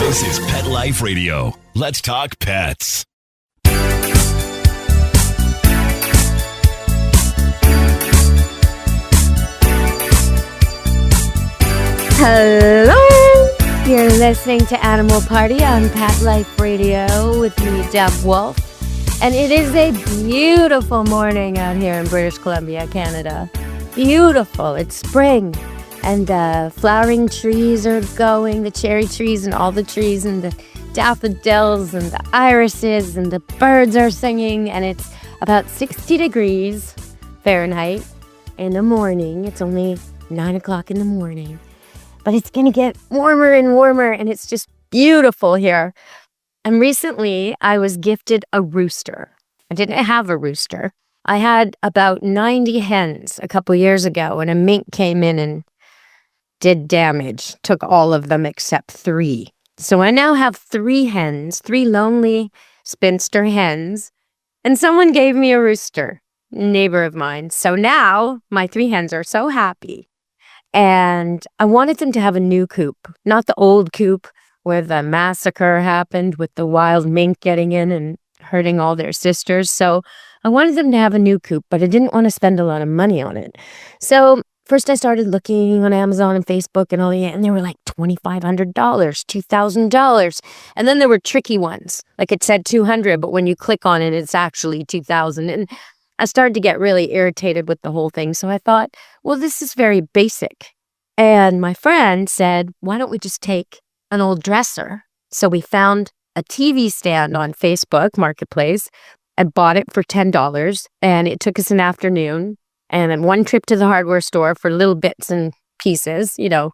This is Pet Life Radio. Let's talk pets. Hello! You're listening to Animal Party on Pet Life Radio with me, Deb Wolf. And it is a beautiful morning out here in British Columbia, Canada. Beautiful. It's spring. And flowering trees are going, the cherry trees and all the trees and the daffodils and the irises and the birds are singing. And it's about 60 degrees Fahrenheit in the morning. It's only 9 o'clock in the morning. But it's going to get warmer and warmer, and it's just beautiful here. And recently, I was gifted a rooster. I didn't have a rooster. I had about 90 hens a couple years ago, and a mink came in and did damage, took all of them except 3. So I now have 3 hens, 3 lonely spinster hens, and someone gave me a rooster, a neighbor of mine. So now my 3 hens are so happy. And I wanted them to have a new coop, not the old coop where the massacre happened with the wild mink getting in and hurting all their sisters. So I wanted them to have a new coop, but I didn't want to spend a lot of money on it. So first I started looking on Amazon and Facebook and all that, and they were like $2,500, $2,000. And then there were tricky ones. Like it said 200, but when you click on it, it's actually 2,000. And I started to get really irritated with the whole thing. So I thought, well, this is very basic. And my friend said, why don't we just take an old dresser? So we found a TV stand on Facebook Marketplace and bought it for $10. And it took us an afternoon and then one trip to the hardware store for little bits and pieces, you know,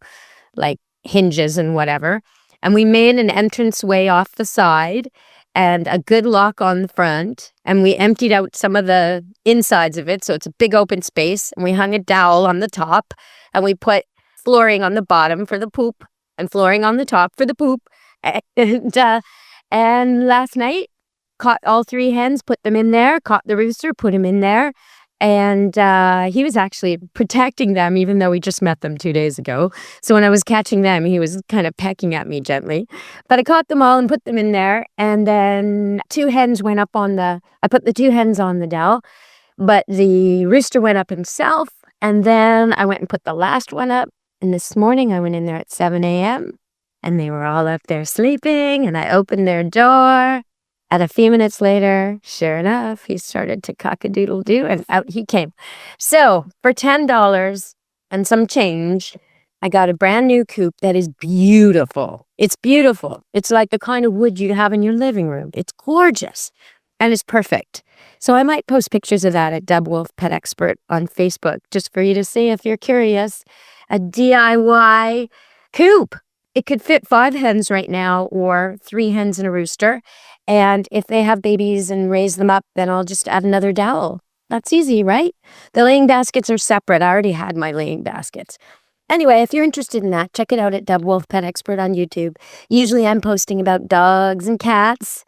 like hinges and whatever. And we made an entranceway off the side and a good lock on the front, and we emptied out some of the insides of it, so it's a big open space, and we hung a dowel on the top, and we put flooring on the bottom for the poop, and flooring on the top for the poop, and last night, caught all 3 hens, put them in there, caught the rooster, put him in there, and he was actually protecting them, even though we just met them 2 days ago. So when I was catching them, he was kind of pecking at me gently. But I caught them all and put them in there. And then 2 hens went up I put the 2 hens on the dowel, but the rooster went up himself. And then I went and put the last one up. And this morning I went in there at 7 a.m. and they were all up there sleeping. And I opened their door. And a few minutes later, sure enough, he started to cock-a-doodle-doo, and out he came. So for $10 and some change, I got a brand new coop that is beautiful. It's beautiful. It's like the kind of wood you have in your living room. It's gorgeous, and it's perfect. So I might post pictures of that at Deb Wolf Pet Expert on Facebook, just for you to see if you're curious. A DIY coop. It could fit 5 hens right now, or 3 hens and a rooster. And if they have babies and raise them up, then I'll just add another dowel. That's easy, right? The laying baskets are separate. I already had my laying baskets. Anyway, if you're interested in that, check it out at Deb Wolf Pet Expert on YouTube. Usually I'm posting about dogs and cats.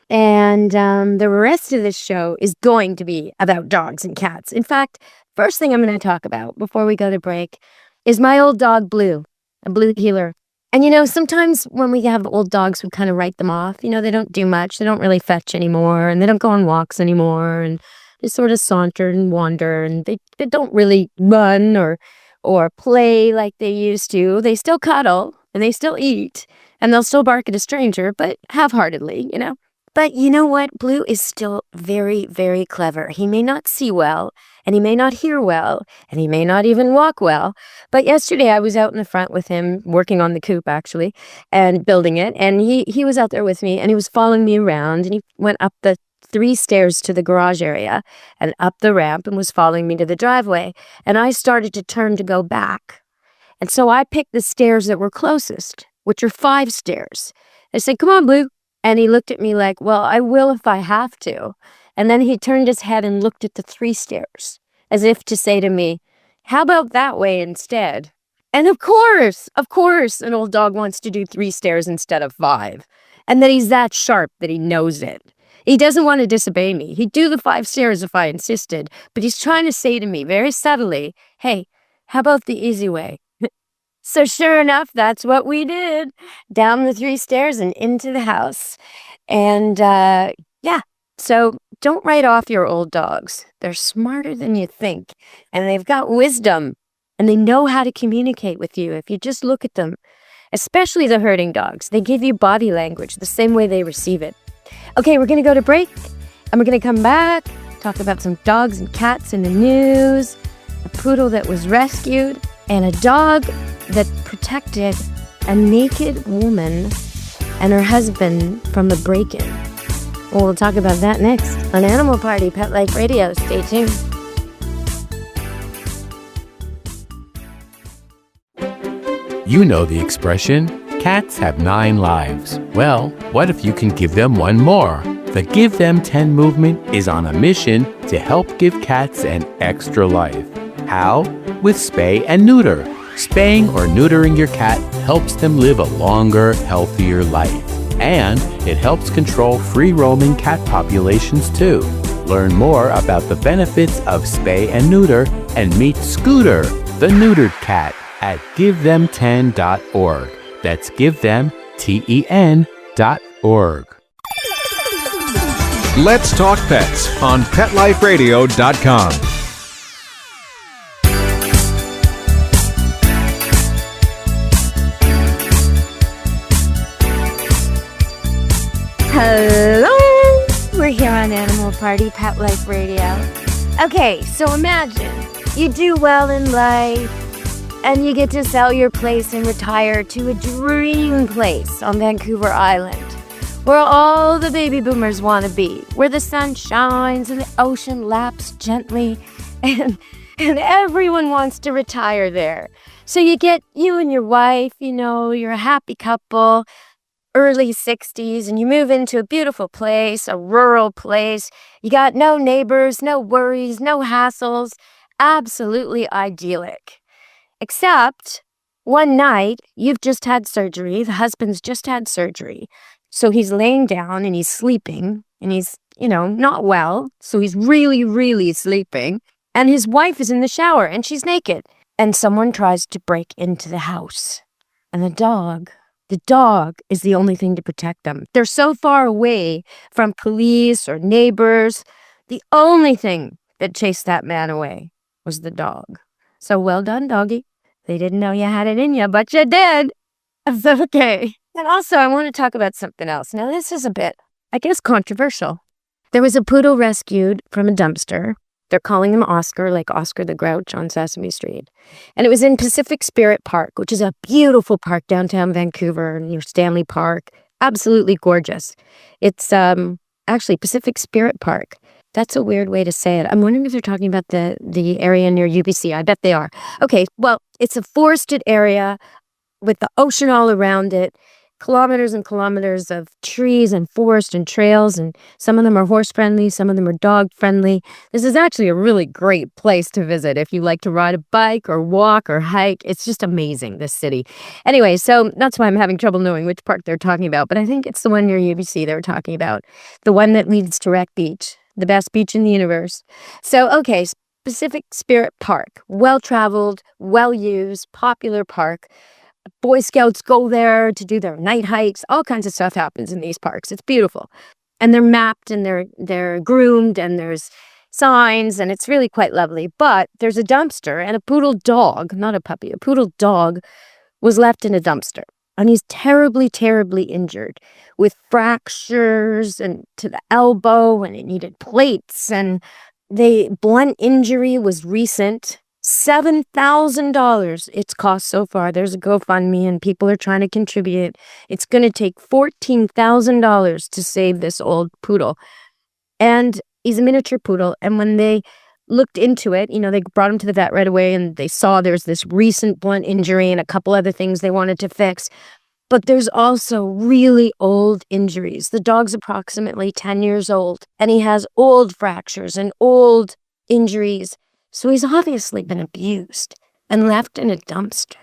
And the rest of this show is going to be about dogs and cats. In fact, first thing I'm going to talk about before we go to break is my old dog, Blue, a blue heeler. And, you know, sometimes when we have old dogs, we kind of write them off. You know, they don't do much. They don't really fetch anymore, and they don't go on walks anymore, and they sort of saunter and wander, and they don't really run or play like they used to. They still cuddle, and they still eat, and they'll still bark at a stranger, but half-heartedly, you know. But you know what? Blue is still very, very clever. He may not see well, and he may not hear well, and he may not even walk well. But yesterday I was out in the front with him, working on the coop actually, and building it. And he was out there with me, and he was following me around, and he went up the 3 stairs to the garage area and up the ramp and was following me to the driveway. And I started to turn to go back. And so I picked the stairs that were closest, which are 5 stairs. I said, "Come on, Blue." And he looked at me like, "Well, I will if I have to." And then he turned his head and looked at the 3 stairs, as if to say to me, "How about that way instead?" And of course, an old dog wants to do 3 stairs instead of 5. And that he's that sharp that he knows it. He doesn't want to disobey me. He'd do the 5 stairs if I insisted, but he's trying to say to me very subtly, "Hey, how about the easy way?" So sure enough, that's what we did. Down the 3 stairs and into the house. And yeah, so don't write off your old dogs. They're smarter than you think. And they've got wisdom. And they know how to communicate with you if you just look at them. Especially the herding dogs. They give you body language the same way they receive it. Okay, we're going to go to break. And we're going to come back, talk about some dogs and cats in the news, a poodle that was rescued, and a dog that protected a naked woman and her husband from a break-in. Well, we'll talk about that next on Animal Party Pet Life Radio. Stay tuned. You know the expression, cats have 9 lives. Well, what if you can give them one more? The Give Them 10 movement is on a mission to help give cats an extra life. How? With spay and neuter. Spaying or neutering your cat helps them live a longer, healthier life. And it helps control free-roaming cat populations too. Learn more about the benefits of spay and neuter and meet Scooter, the neutered cat, at givethem10.org. That's givethem10.org. Let's Talk Pets on PetLifeRadio.com. Hello! We're here on Animal Party Pet Life Radio. Okay, so imagine you do well in life and you get to sell your place and retire to a dream place on Vancouver Island where all the baby boomers want to be, where the sun shines and the ocean laps gently and everyone wants to retire there. So you get you and your wife, you're a happy couple, early 60s, and you move into a beautiful place, a rural place. You got no neighbors, no worries, no hassles. Absolutely idyllic. Except one night, you've just had surgery. The husband's just had surgery. So he's laying down and he's sleeping and he's, not well. So he's really, really sleeping. And his wife is in the shower and she's naked. And someone tries to break into the house. And the dog is the only thing to protect them. They're so far away from police or neighbors. The only thing that chased that man away was the dog. So well done, doggy. They didn't know you had it in you, but you did. Okay. And also, I want to talk about something else. Now, this is a bit, I guess, controversial. There was a poodle rescued from a dumpster. They're calling him Oscar, like Oscar the Grouch on Sesame Street. And it was in Pacific Spirit Park, which is a beautiful park downtown Vancouver, near Stanley Park. Absolutely gorgeous. It's actually Pacific Spirit Park. That's a weird way to say it. I'm wondering if they're talking about the area near UBC. I bet they are. Okay, well, it's a forested area with the ocean all around it. Kilometers and kilometers of trees and forest and trails, and some of them are horse-friendly, some of them are dog-friendly. This is actually a really great place to visit if you like to ride a bike or walk or hike. It's just amazing, this city. Anyway, so that's why I'm having trouble knowing which park they're talking about, but I think it's the one near UBC they were talking about, the one that leads to Wreck Beach, the best beach in the universe. So, okay, Pacific Spirit Park, well-traveled, well-used, popular park. Boy Scouts go there to do their night hikes. All kinds of stuff happens in these parks. It's beautiful. And they're mapped and they're groomed and there's signs and it's really quite lovely. But there's a dumpster and a poodle dog, not a puppy, a poodle dog was left in a dumpster. And he's terribly, terribly injured with fractures and to the elbow and it needed plates. And the blunt injury was recent. $7,000 it's cost so far. There's a GoFundMe and people are trying to contribute. It's going to take $14,000 to save this old poodle. And he's a miniature poodle. And when they looked into it, they brought him to the vet right away and they saw there's this recent blunt injury and a couple other things they wanted to fix. But there's also really old injuries. The dog's approximately 10 years old and he has old fractures and old injuries. So he's obviously been abused and left in a dumpster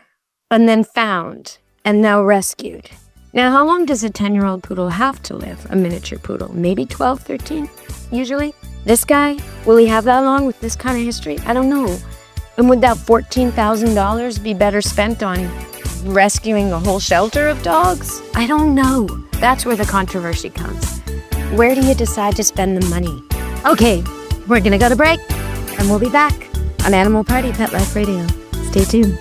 and then found and now rescued. Now, how long does a 10-year-old poodle have to live, a miniature poodle? Maybe 12, 13, usually? This guy, will he have that long with this kind of history? I don't know. And would that $14,000 be better spent on rescuing a whole shelter of dogs? I don't know. That's where the controversy comes. Where do you decide to spend the money? Okay, we're gonna go to break, and we'll be back on Animal Party Pet Life Radio. Stay tuned.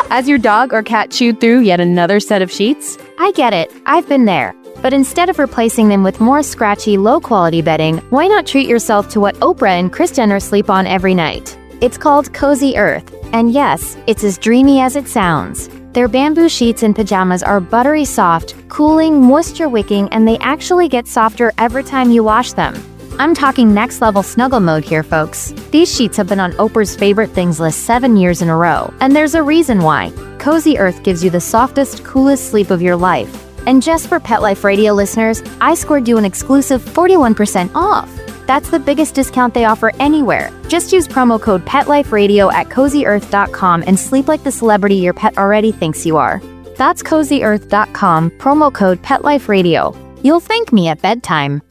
Has your dog or cat chewed through yet another set of sheets? I get it. I've been there. But instead of replacing them with more scratchy, low-quality bedding, why not treat yourself to what Oprah and Kris Jenner sleep on every night? It's called Cozy Earth. And yes, it's as dreamy as it sounds. Their bamboo sheets and pajamas are buttery soft, cooling, moisture-wicking, and they actually get softer every time you wash them. I'm talking next-level snuggle mode here, folks. These sheets have been on Oprah's favorite things list 7 years in a row, and there's a reason why. Cozy Earth gives you the softest, coolest sleep of your life. And just for Pet Life Radio listeners, I scored you an exclusive 41% off. That's the biggest discount they offer anywhere. Just use promo code PetLifeRadio at CozyEarth.com and sleep like the celebrity your pet already thinks you are. That's CozyEarth.com, promo code PetLifeRadio. You'll thank me at bedtime.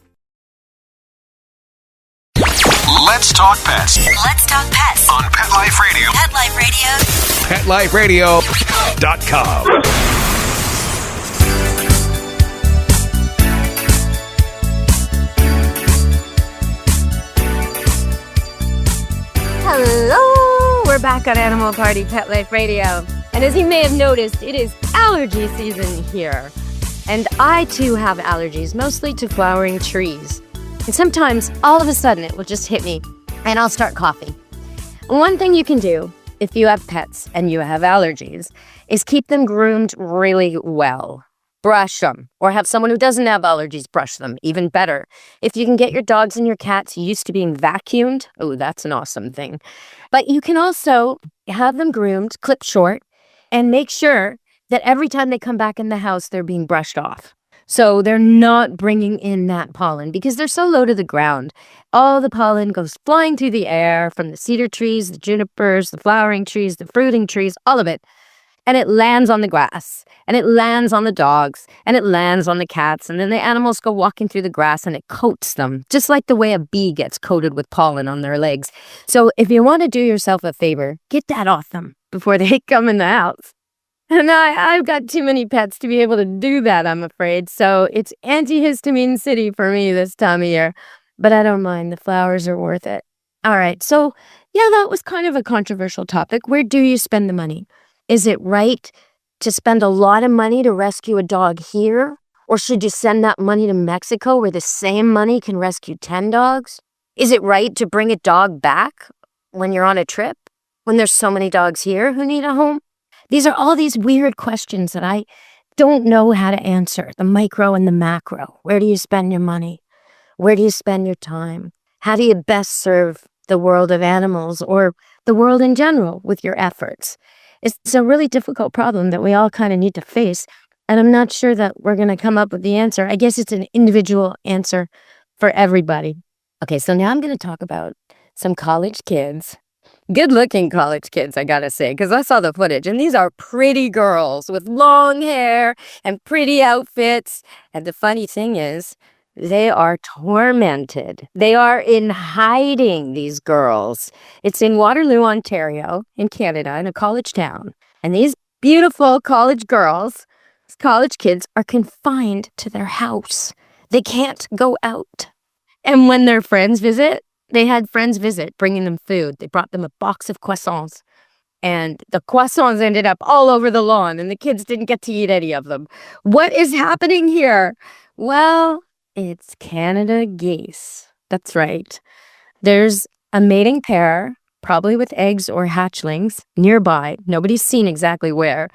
Let's talk pets Let's talk pets on Pet Life Radio. Pet Life Radio. PetLifeRadio.com. Hello! We're back on Animal Party Pet Life Radio. And as you may have noticed, it is allergy season here. And I too have allergies, mostly to flowering trees. And sometimes, all of a sudden, it will just hit me, and I'll start coughing. One thing you can do, if you have pets and you have allergies, is keep them groomed really well. Brush them, or have someone who doesn't have allergies brush them, even better. If you can get your dogs and your cats used to being vacuumed, oh, that's an awesome thing. But you can also have them groomed, clipped short, and make sure that every time they come back in the house, they're being brushed off. So they're not bringing in that pollen because they're so low to the ground. All the pollen goes flying through the air from the cedar trees, the junipers, the flowering trees, the fruiting trees, all of it. And it lands on the grass, and it lands on the dogs, and it lands on the cats, and then the animals go walking through the grass and it coats them, just like the way a bee gets coated with pollen on their legs. So if you want to do yourself a favor, get that off them before they come in the house. And I've got too many pets to be able to do that, I'm afraid. So it's antihistamine city for me this time of year. But I don't mind. The flowers are worth it. All right. So, yeah, that was kind of a controversial topic. Where do you spend the money? Is it right to spend a lot of money to rescue a dog here? Or should you send that money to Mexico where the same money can rescue 10 dogs? Is it right to bring a dog back when you're on a trip? When there's so many dogs here who need a home? These are all these weird questions that I don't know how to answer. The micro and the macro. Where do you spend your money? Where do you spend your time? How do you best serve the world of animals or the world in general with your efforts? It's a really difficult problem that we all kind of need to face. And I'm not sure that we're going to come up with the answer. I guess it's an individual answer for everybody. Okay, so now I'm going to talk about some college kids. Good-looking college kids, I gotta say, because I saw the footage, and these are pretty girls with long hair and pretty outfits. And the funny thing is, they are tormented. They are in hiding, these girls. It's in Waterloo, Ontario, in Canada, in a college town. And these beautiful college girls, college kids, are confined to their house. They can't go out. And when their friends visit, they had friends visit, bringing them food. They brought them a box of croissants. And the croissants ended up all over the lawn, and the kids didn't get to eat any of them. What is happening here? Well, it's Canada geese. That's right. There's a mating pair, probably with eggs or hatchlings, nearby. Nobody's seen exactly where.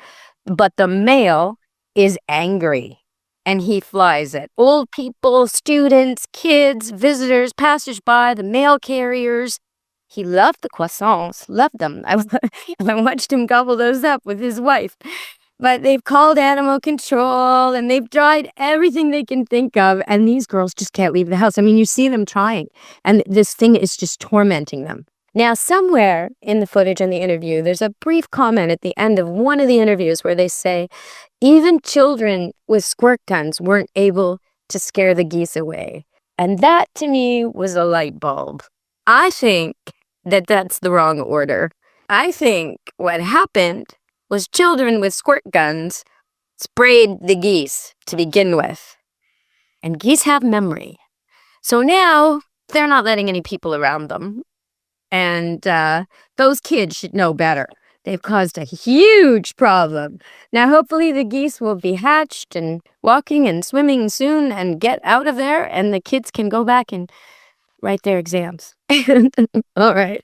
But the male is angry. And he flies at old people, students, kids, visitors, passersby, the mail carriers. He loved the croissants, loved them. I watched him gobble those up with his wife. But they've called animal control, and they've tried everything they can think of, and these girls just can't leave the house. I mean, you see them trying, and this thing is just tormenting them. Now, somewhere in the footage and the interview, there's a brief comment at the end of one of the interviews where they say, even children with squirt guns weren't able to scare the geese away. And that, to me, was a light bulb. I think that that's the wrong order. I think what happened was children with squirt guns sprayed the geese to begin with. And geese have memory. So now they're not letting any people around them. And those kids should know better. They've caused a huge problem. Now, hopefully the geese will be hatched and walking and swimming soon and get out of there, and the kids can go back and write their exams. All right.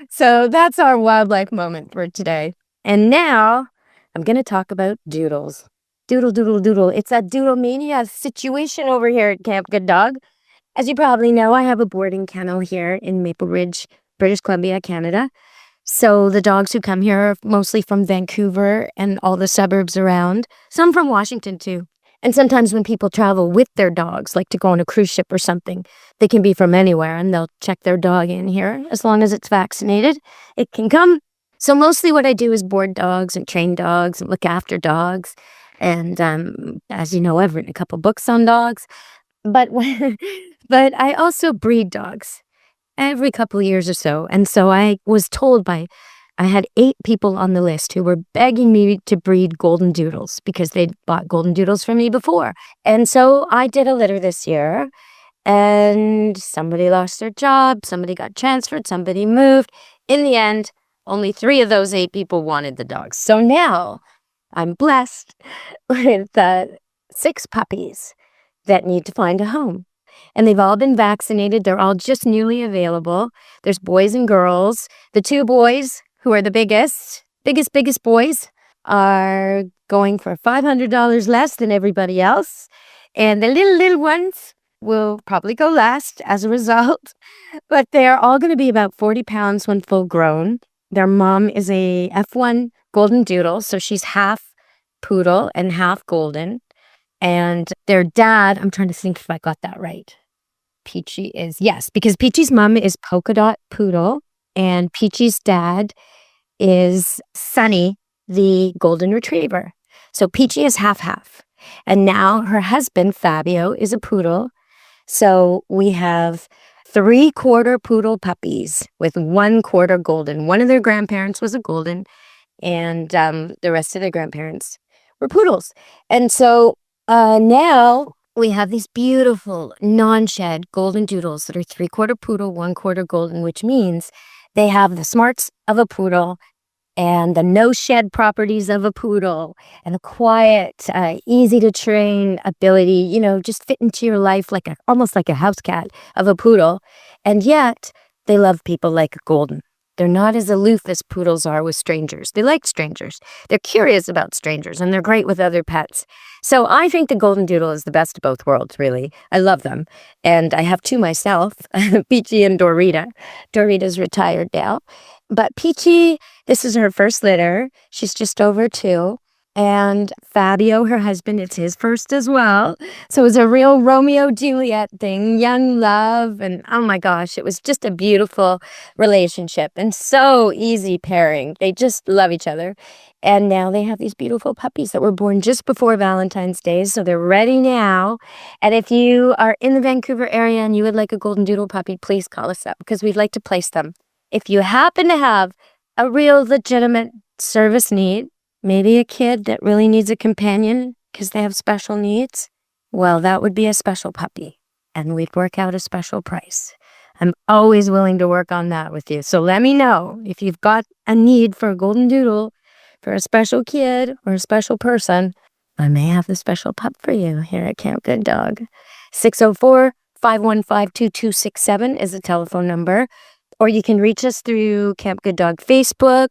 So that's our wildlife moment for today. And now I'm going to talk about doodles. Doodle, doodle, doodle. It's a doodle mania situation over here at Camp Good Dog. As you probably know, I have a boarding kennel here in Maple Ridge, British Columbia, Canada. So the dogs who come here are mostly from Vancouver and all the suburbs around. Some from Washington too. And sometimes when people travel with their dogs, like to go on a cruise ship or something, they can be from anywhere and they'll check their dog in here. As long as it's vaccinated, it can come. So mostly what I do is board dogs and train dogs and look after dogs. And as you know, I've written a couple books on dogs. But I also breed dogs every couple of years or so. And so I was told I had 8 people on the list who were begging me to breed golden doodles because they'd bought golden doodles from me before. And so I did a litter this year, and somebody lost their job, somebody got transferred, somebody moved. In the end, only 3 of those 8 people wanted the dogs. So now I'm blessed with 6 puppies that need to find a home. And they've all been vaccinated. They're all just newly available. There's boys and girls. The 2 boys, who are the biggest boys, are going for $500 less than everybody else. And the little ones will probably go last as a result. But they're all going to be about 40 pounds when full grown. Their mom is a F1 golden doodle, so she's half poodle and half golden. And their dad, I'm trying to think if I got that right. Peachy is, yes, because Peachy's mom is polka dot poodle, and Peachy's dad is Sunny, the golden retriever. So Peachy is half-half. And now her husband, Fabio, is a poodle. So we have 3/4 poodle puppies with 1/4 golden. One of their grandparents was a golden, and the rest of their grandparents were poodles. And so now we have these beautiful non-shed golden doodles that are 3/4 poodle, 1/4 golden, which means they have the smarts of a poodle and the no-shed properties of a poodle and the quiet, easy-to-train ability, just fit into your life almost like a house cat of a poodle. And yet they love people like a golden. They're not as aloof as poodles are with strangers. They like strangers. They're curious about strangers, and they're great with other pets. So I think the golden doodle is the best of both worlds, really. I love them. And I have 2 myself, Peachy and Dorita. Dorita's retired now. But Peachy, this is her first litter. She's just over 2. And Fabio, her husband, it's his first as well. So it was a real Romeo-Juliet thing, young love. And oh my gosh, it was just a beautiful relationship and so easy pairing. They just love each other. And now they have these beautiful puppies that were born just before Valentine's Day. So they're ready now. And if you are in the Vancouver area and you would like a golden doodle puppy, please call us up because we'd like to place them. If you happen to have a real legitimate service need, maybe a kid that really needs a companion because they have special needs, well, that would be a special puppy, and we'd work out a special price. I'm always willing to work on that with you. So let me know if you've got a need for a golden doodle, for a special kid or a special person. I may have the special pup for you here at Camp Good Dog. 604-515-2267 is the telephone number, or you can reach us through Camp Good Dog Facebook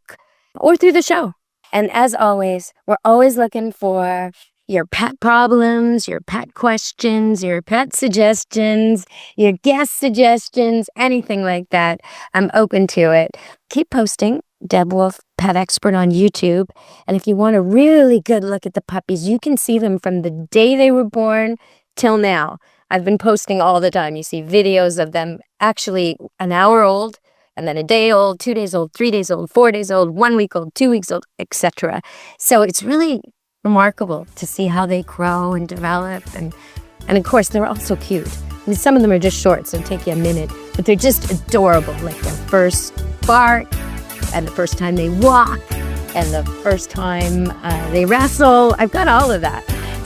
or through the show. And as always, we're always looking for your pet problems, your pet questions, your pet suggestions, your guest suggestions, anything like that. I'm open to it. Keep posting. Deb Wolf, Pet Expert on YouTube. And if you want a really good look at the puppies, you can see them from the day they were born till now. I've been posting all the time. You see videos of them actually an hour old, and then a day old, 2 days old, 3 days old, 4 days old, 1 week old, 2 weeks old, etc. So it's really remarkable to see how they grow and develop. And of course, they're all so cute. mean, some of them are just short, so it'll take you a minute, but they're just adorable. Like their first bark, and the first time they walk, and the first time they wrestle. I've got all of that.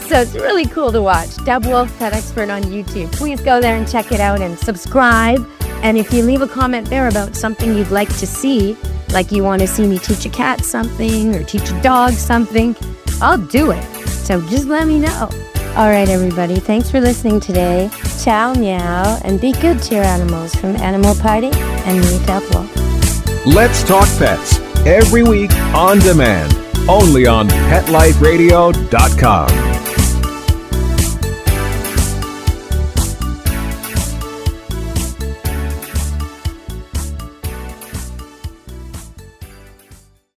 So it's really cool to watch. Deb Wolf, Pet Expert on YouTube. Please go there and check it out and subscribe. And if you leave a comment there about something you'd like to see, like you want to see me teach a cat something or teach a dog something, I'll do it. So just let me know. All right, everybody. Thanks for listening today. Ciao, meow, and be good to your animals from Animal Party and me, Deb Wolf. Let's Talk Pets, every week on demand, only on PetLifeRadio.com.